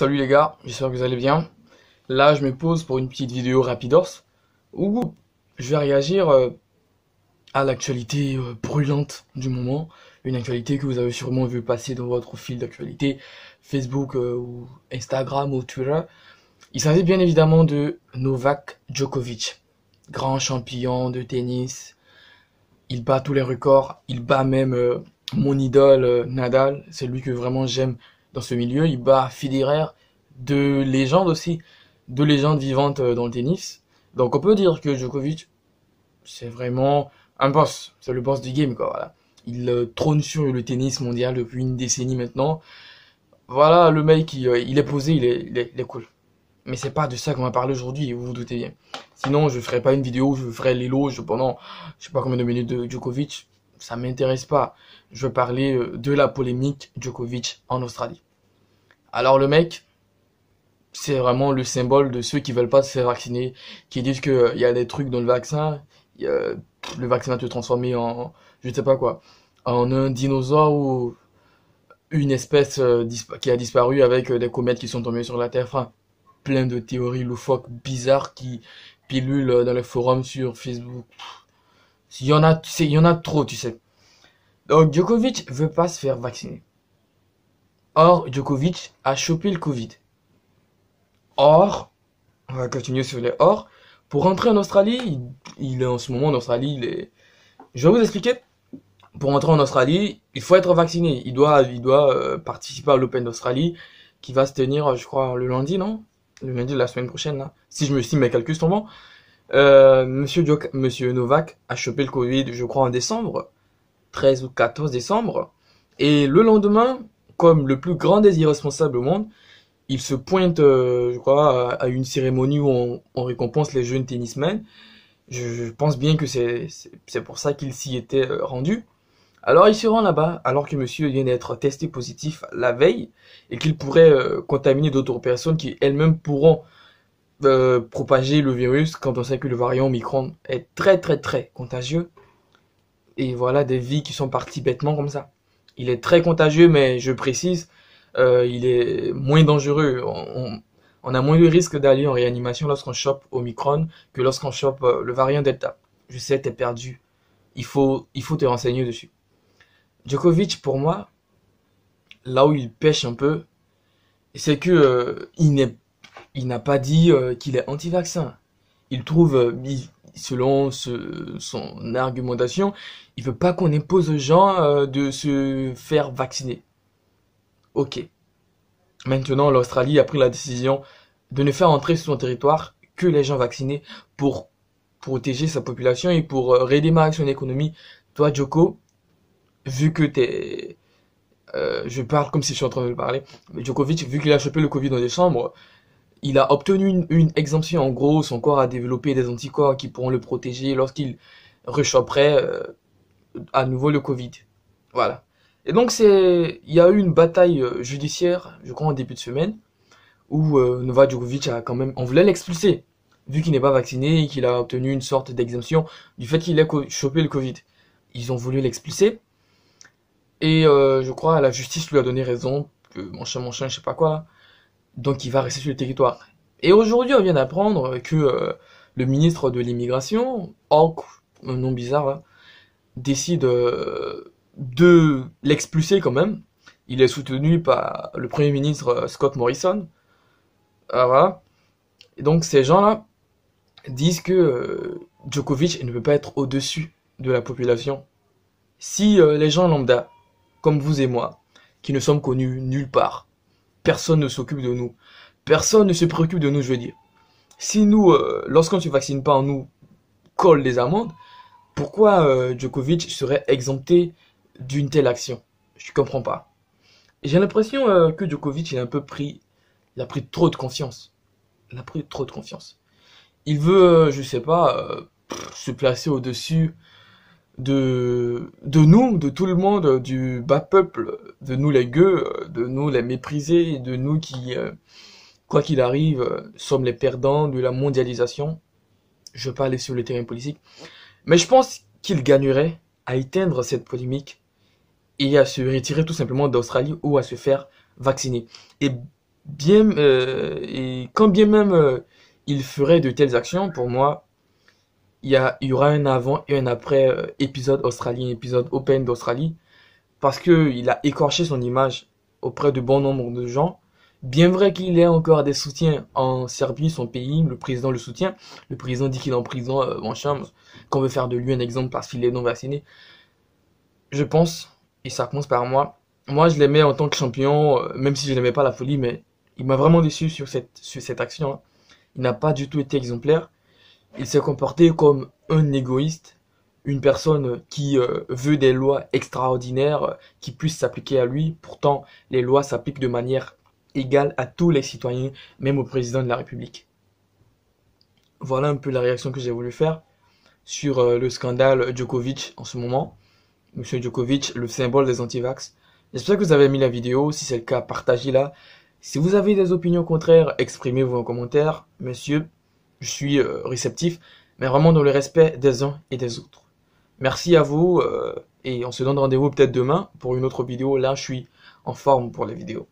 Salut les gars, j'espère que vous allez bien. Là, je me pose pour une petite vidéo rapidos où je vais réagir à l'actualité brûlante du moment. Une actualité que vous avez sûrement vu passer dans votre fil d'actualité, Facebook ou Instagram ou Twitter. Il s'agit bien évidemment de Novak Djokovic, grand champion de tennis. Il bat tous les records, il bat même mon idole Nadal, c'est lui que vraiment j'aime dans ce milieu. Il bat Federer, de légendes aussi, de légendes vivantes dans le tennis. Donc on peut dire que Djokovic, c'est vraiment un boss, c'est le boss du game quoi. Voilà. Il trône sur le tennis mondial depuis une décennie maintenant. Voilà, le mec, il est posé, il est cool. Mais c'est pas de ça qu'on va parler aujourd'hui, vous vous doutez bien. Sinon, je ferai pas une vidéo où je ferai l'éloge pendant, je sais pas combien de minutes de Djokovic. Ça m'intéresse pas. Je veux parler de la polémique Djokovic en Australie. Alors le mec, c'est vraiment le symbole de ceux qui veulent pas se faire vacciner, qui disent que y a des trucs dans le vaccin, le vaccin va te transformer en, je sais pas quoi, en un dinosaure ou une espèce qui a disparu avec des comètes qui sont tombées sur la Terre. Enfin, plein de théories loufoques, bizarres qui pilulent dans les forums sur Facebook. Il y en a trop, tu sais. Donc Djokovic veut pas se faire vacciner. Or, Djokovic a chopé le Covid. Or, on va continuer sur les or. Pour rentrer en Australie, il est en ce moment en Australie, je vais vous expliquer. Pour rentrer en Australie, il faut être vacciné. Il doit participer à l'Open d'Australie, qui va se tenir, je crois, le lundi, non? Le lundi de la semaine prochaine, là. Si mes calculs sont bons. Monsieur Novak a chopé le Covid, je crois, en décembre. 13 ou 14 décembre. Et le lendemain, comme le plus grand des irresponsables au monde, il se pointe, je crois, à une cérémonie où on récompense les jeunes tennismen. Je pense bien que c'est pour ça qu'il s'y était rendu. Alors il se rend là-bas, alors que monsieur vient d'être testé positif la veille, et qu'il pourrait contaminer d'autres personnes qui elles-mêmes pourront propager le virus, quand on sait que le variant Omicron est très très très contagieux. Et voilà des vies qui sont parties bêtement comme ça. Il est très contagieux, mais je précise, il est moins dangereux. On a moins de risque d'aller en réanimation lorsqu'on chope Omicron que lorsqu'on chope le variant Delta. Je sais, t'es perdu. Il faut te renseigner dessus. Djokovic, pour moi, là où il pêche un peu, c'est que il n'a pas dit qu'il est anti-vaccin. Il trouve, selon son argumentation, il veut pas qu'on impose aux gens de se faire vacciner. Ok. Maintenant, l'Australie a pris la décision de ne faire entrer sur son territoire que les gens vaccinés pour protéger sa population et pour redémarrer son économie. Toi, Djoko, vu que je parle comme si je suis en train de le parler, mais Djokovic, vu qu'il a chopé le Covid en décembre, il a obtenu une exemption. En gros, son corps a développé des anticorps qui pourront le protéger lorsqu'il rechoperait à nouveau le Covid. Voilà. Et donc il y a eu une bataille judiciaire, je crois en début de semaine, où Novak Djokovic on voulait l'expulser, vu qu'il n'est pas vacciné et qu'il a obtenu une sorte d'exemption du fait qu'il ait chopé le Covid. Ils ont voulu l'expulser, et je crois la justice lui a donné raison, que mon chien, je sais pas quoi, là. Donc il va rester sur le territoire. Et aujourd'hui, on vient d'apprendre que le ministre de l'immigration, Hawke, un nom bizarre là, décide de l'expulser quand même. Il est soutenu par le premier ministre Scott Morrison. Voilà. Et donc ces gens-là disent que Djokovic ne peut pas être au-dessus de la population. Si les gens lambda, comme vous et moi, qui ne sommes connus nulle part, personne ne s'occupe de nous, personne ne se préoccupe de nous, je veux dire. Si nous, lorsqu'on ne se vaccine pas, on nous colle des amendes, pourquoi Djokovic serait exempté d'une telle action? Je comprends pas. J'ai l'impression que Djokovic il a pris trop de confiance. Il a pris trop de confiance. Il veut, je sais pas, se placer au-dessus de nous, de tout le monde, du bas peuple, de nous les gueux, de nous les méprisés, de nous qui, quoi qu'il arrive, sommes les perdants de la mondialisation. Je veux pas aller sur le terrain politique. Mais je pense qu'il gagnerait à éteindre cette polémique et à se retirer tout simplement d'Australie ou à se faire vacciner. Et Et quand bien même il ferait de telles actions, pour moi, il y aura un avant et un après épisode australien, épisode Open d'Australie, parce que il a écorché son image auprès de bon nombre de gens. Bien vrai qu'il ait encore des soutiens en Serbie, son pays, le président le soutient. Le président dit qu'il est en prison, machin, qu'on veut faire de lui un exemple parce qu'il est non vacciné. Je pense, et ça commence par moi je l'aimais en tant que champion, même si je n'aimais pas la folie, mais il m'a vraiment déçu sur cette action, hein. Il n'a pas du tout été exemplaire. Il s'est comporté comme un égoïste, une personne qui veut des lois extraordinaires qui puissent s'appliquer à lui. Pourtant, les lois s'appliquent de manière égale à tous les citoyens, même au président de la République. Voilà un peu la réaction que j'ai voulu faire sur le scandale Djokovic en ce moment. Monsieur Djokovic, le symbole des antivax. J'espère que vous avez aimé la vidéo. Si c'est le cas, partagez-la. Si vous avez des opinions contraires, exprimez-vous en commentaire. Monsieur, je suis réceptif, mais vraiment dans le respect des uns et des autres. Merci à vous et on se donne rendez-vous peut-être demain pour une autre vidéo. Là, je suis en forme pour les vidéos.